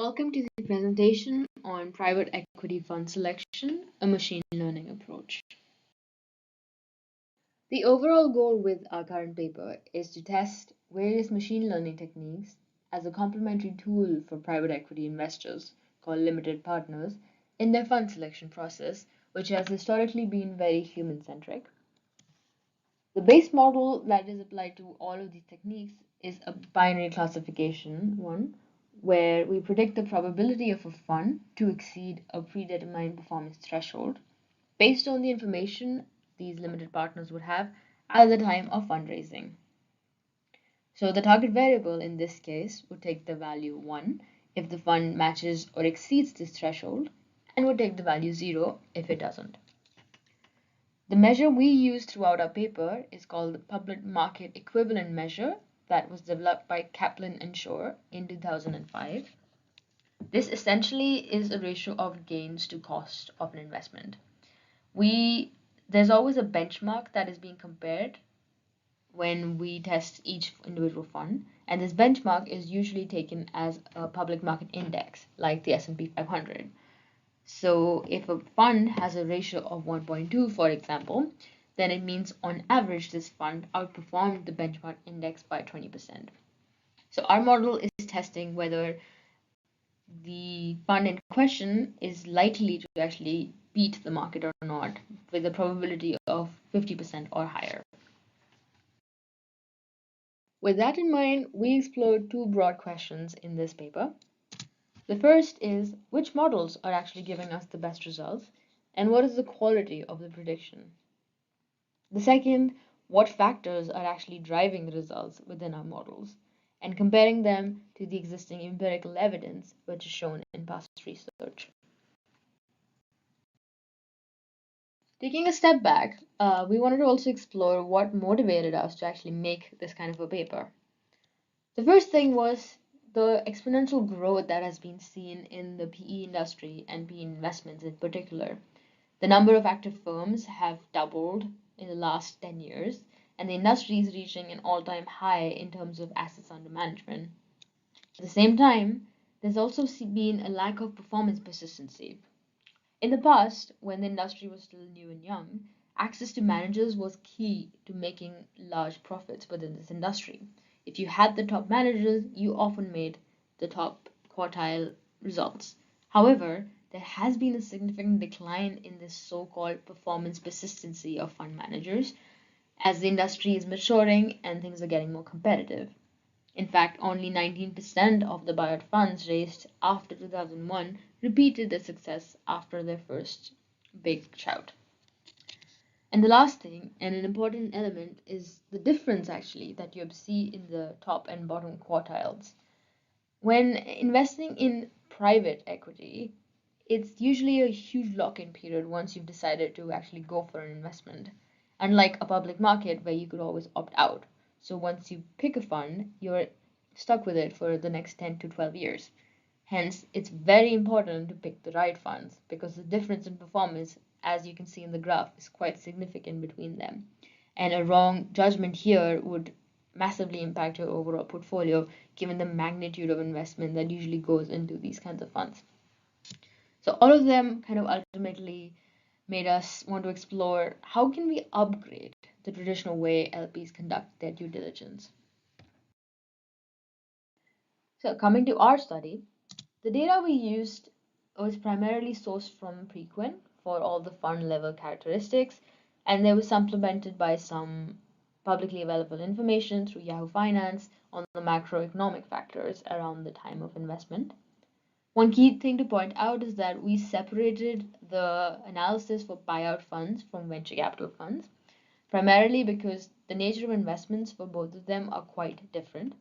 Welcome to the presentation on private equity fund selection, a machine learning approach. The overall goal with our current paper is to test various machine learning techniques as a complementary tool for private equity investors called limited partners in their fund selection process, which has historically been very human-centric. The base model that is applied to all of these techniques is a binary classification one, where we predict the probability of a fund to exceed a predetermined performance threshold based on the information these limited partners would have at the time of fundraising. So the target variable in this case would take the value 1 if the fund matches or exceeds this threshold, and would take the value 0 if it doesn't. The measure we use throughout our paper is called the public market equivalent measure that was developed by Kaplan and Shore in 2005. This essentially is a ratio of gains to cost of an investment. There's always a benchmark that is being compared when we test each individual fund, and this benchmark is usually taken as a public market index like the S&P 500. So if a fund has a ratio of 1.2, for example, then it means on average this fund outperformed the benchmark index by 20%. So our model is testing whether the fund in question is likely to actually beat the market or not, with a probability of 50% or higher. With that in mind, we explored two broad questions in this paper. The first is, which models are actually giving us the best results, and what is the quality of the prediction? The second, what factors are actually driving the results within our models, and comparing them to the existing empirical evidence which is shown in past research. Taking a step back, we wanted to also explore what motivated us to actually make this kind of a paper. The first thing was the exponential growth that has been seen in the PE industry and PE investments in particular. The number of active firms have doubled in the last 10 years, and the industry is reaching an all-time high in terms of assets under management. At the same time, there's also been a lack of performance persistency. In the past, when the industry was still new and young, access to managers was key to making large profits within this industry. If you had the top managers, you often made the top quartile results. However, there has been a significant decline in this so-called performance persistency of fund managers as the industry is maturing and things are getting more competitive. In fact, only 19% of the buyout funds raised after 2001 repeated the success after their first big shout. And the last thing, and an important element, is the difference actually that you see in the top and bottom quartiles. When investing in private equity, it's usually a huge lock-in period once you've decided to actually go for an investment, unlike a public market where you could always opt out. So once you pick a fund, you're stuck with it for the next 10 to 12 years. Hence, it's very important to pick the right funds because the difference in performance, as you can see in the graph, is quite significant between them. And a wrong judgment here would massively impact your overall portfolio given the magnitude of investment that usually goes into these kinds of funds. So all of them kind of ultimately made us want to explore how can we upgrade the traditional way LPs conduct their due diligence. So coming to our study, the data we used was primarily sourced from Preqin for all the fund level characteristics, and they were supplemented by some publicly available information through Yahoo Finance on the macroeconomic factors around the time of investment. One key thing to point out is that we separated the analysis for buyout funds from venture capital funds, primarily because the nature of investments for both of them are quite different.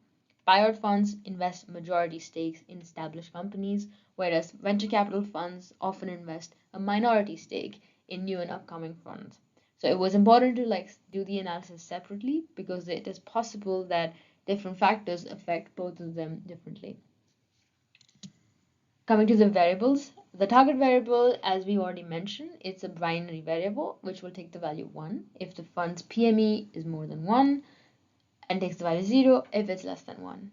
Buyout funds invest majority stakes in established companies, whereas venture capital funds often invest a minority stake in new and upcoming funds. So it was important to do the analysis separately because it is possible that different factors affect both of them differently. Coming to the variables, the target variable, as we already mentioned, it's a binary variable which will take the value 1 if the fund's PME is more than 1 and takes the value 0 if it's less than 1.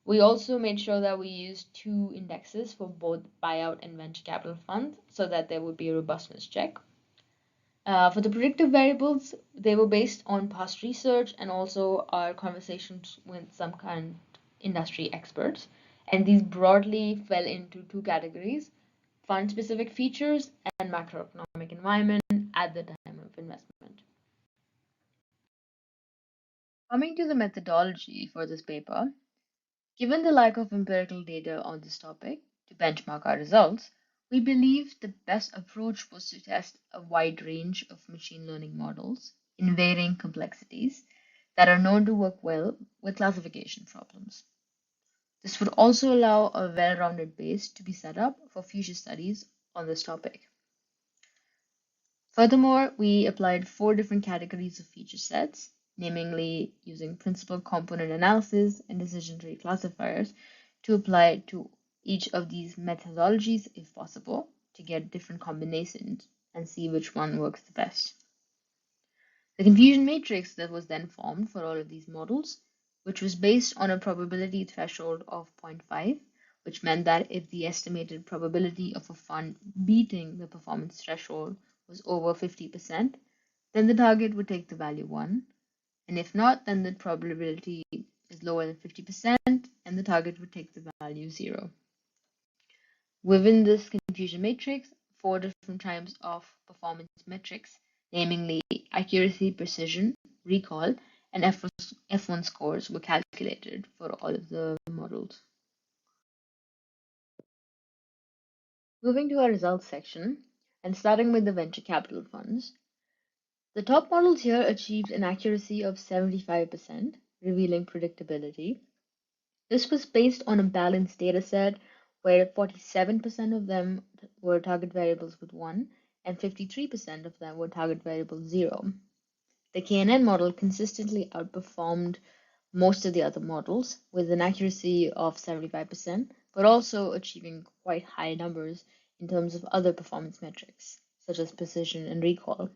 We also made sure that we used two indexes for both buyout and venture capital funds so that there would be a robustness check. For the predictive variables, they were based on past research and also our conversations with some kind industry experts. And these broadly fell into two categories: fund specific features and macroeconomic environment at the time of investment. Coming to the methodology for this paper, given the lack of empirical data on this topic to benchmark our results, we believe the best approach was to test a wide range of machine learning models in varying complexities that are known to work well with classification problems. This would also allow a well-rounded base to be set up for future studies on this topic. Furthermore, we applied four different categories of feature sets, namely using principal component analysis and decision tree classifiers to apply to each of these methodologies if possible to get different combinations and see which one works the best. The confusion matrix that was then formed for all of these models, which was based on a probability threshold of 0.5, which meant that if the estimated probability of a fund beating the performance threshold was over 50%, then the target would take the value 1, and if not, then the probability is lower than 50%, and the target would take the value 0. Within this confusion matrix, four different types of performance metrics, namely accuracy, precision, recall, and F1 scores were calculated for all of the models. Moving to our results section, and starting with the venture capital funds, the top models here achieved an accuracy of 75%, revealing predictability. This was based on a balanced data set where 47% of them were target variables with 1 and 53% of them were target variables 0. The KNN model consistently outperformed most of the other models with an accuracy of 75%, but also achieving quite high numbers in terms of other performance metrics, such as precision and recall.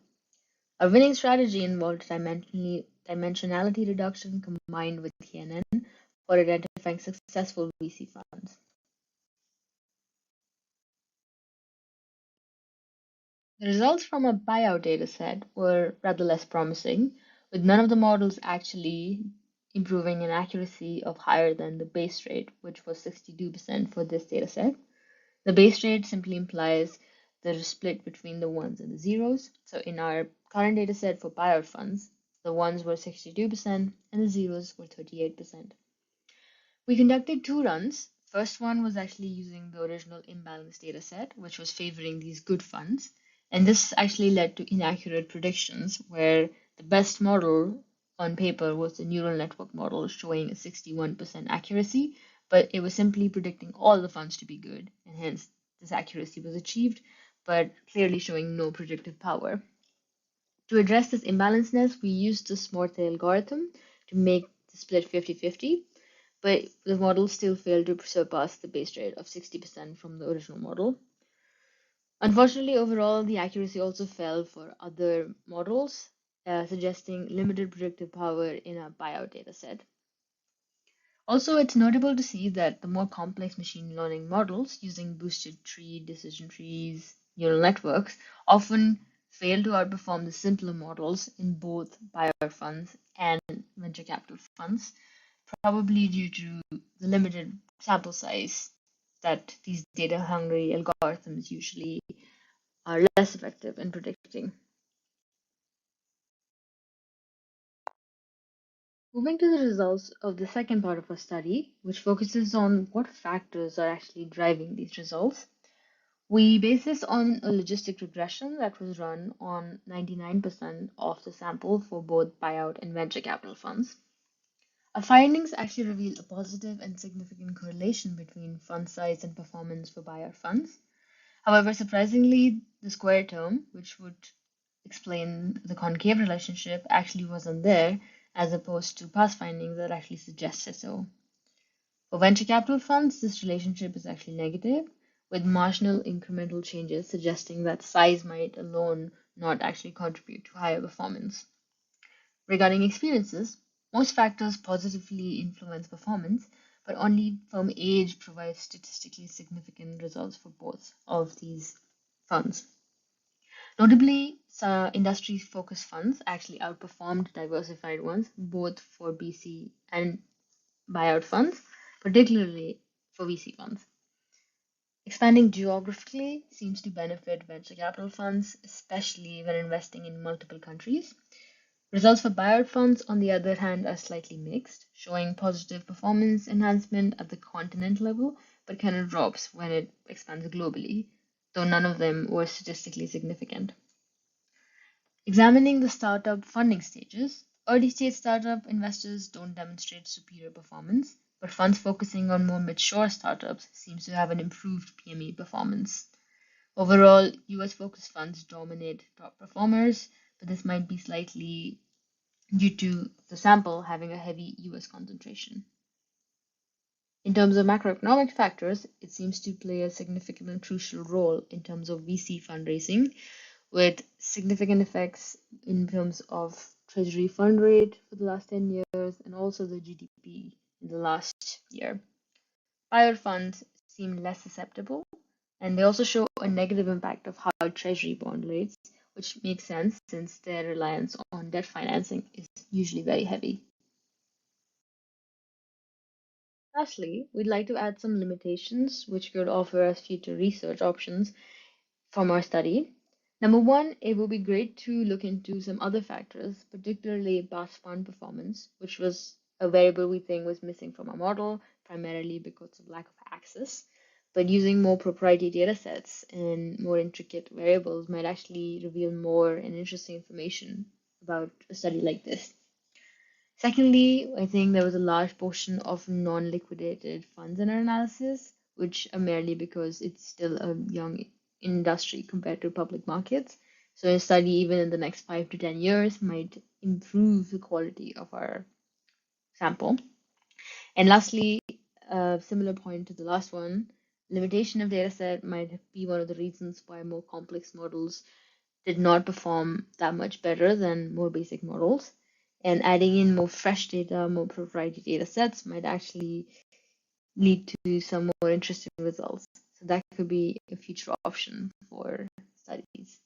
Our winning strategy involved dimensionality reduction combined with KNN for identifying successful VC funds. The results from a buyout dataset were rather less promising, with none of the models actually improving an accuracy of higher than the base rate, which was 62% for this dataset. The base rate simply implies the split between the ones and the zeros. So in our current dataset for buyout funds, the ones were 62% and the zeros were 38%. We conducted two runs. First one was actually using the original imbalance data set, which was favoring these good funds. And this actually led to inaccurate predictions where the best model on paper was the neural network model showing a 61% accuracy, but it was simply predicting all the funds to be good, and hence this accuracy was achieved, but clearly showing no predictive power. To address this imbalanceness, we used the Morthay algorithm to make the split 50-50, but the model still failed to surpass the base rate of 60% from the original model. Unfortunately, overall, the accuracy also fell for other models, suggesting limited predictive power in a buyout dataset. Also, it's notable to see that the more complex machine learning models using boosted tree, decision trees, neural networks often fail to outperform the simpler models in both buyout funds and venture capital funds, probably due to the limited sample size that these data-hungry algorithms usually are less effective in predicting. Moving to the results of the second part of our study, which focuses on what factors are actually driving these results, we based this on a logistic regression that was run on 99% of the sample for both buyout and venture capital funds. Our findings actually reveal a positive and significant correlation between fund size and performance for buyout funds. However, surprisingly, the square term, which would explain the concave relationship, actually wasn't there, as opposed to past findings that actually suggested so. For venture capital funds, this relationship is actually negative, with marginal incremental changes suggesting that size might alone not actually contribute to higher performance. Regarding experiences, most factors positively influence performance, but only firm age provides statistically significant results for both of these funds. Notably, industry-focused funds actually outperformed diversified ones, both for BC and buyout funds, particularly for VC funds. Expanding geographically seems to benefit venture capital funds, especially when investing in multiple countries. Results for buyout funds, on the other hand, are slightly mixed, showing positive performance enhancement at the continent level, but kind of drops when it expands globally, though none of them were statistically significant. Examining the startup funding stages, early stage startup investors don't demonstrate superior performance, but funds focusing on more mature startups seems to have an improved PME performance. Overall, US focused funds dominate top performers, but this might be slightly due to the sample having a heavy US concentration. In terms of macroeconomic factors, it seems to play a significant and crucial role in terms of VC fundraising, with significant effects in terms of treasury fund rate for the last 10 years and also the GDP in the last year. Buyout funds seem less susceptible, and they also show a negative impact of high treasury bond rates, which makes sense since their reliance on debt financing is usually very heavy. Lastly, we'd like to add some limitations which could offer us future research options from our study. Number one, it would be great to look into some other factors, particularly past fund performance, which was a variable we think was missing from our model, primarily because of lack of access. But using more proprietary data sets and more intricate variables might actually reveal more and interesting information about a study like this. Secondly, I think there was a large portion of non-liquidated funds in our analysis, which are merely because it's still a young industry compared to public markets. So a study, even in the next 5 to 10 years, might improve the quality of our sample. And lastly, a similar point to the last one, limitation of dataset might be one of the reasons why more complex models did not perform that much better than more basic models. And adding in more fresh data, more proprietary data sets might actually lead to some more interesting results. So that could be a future option for studies.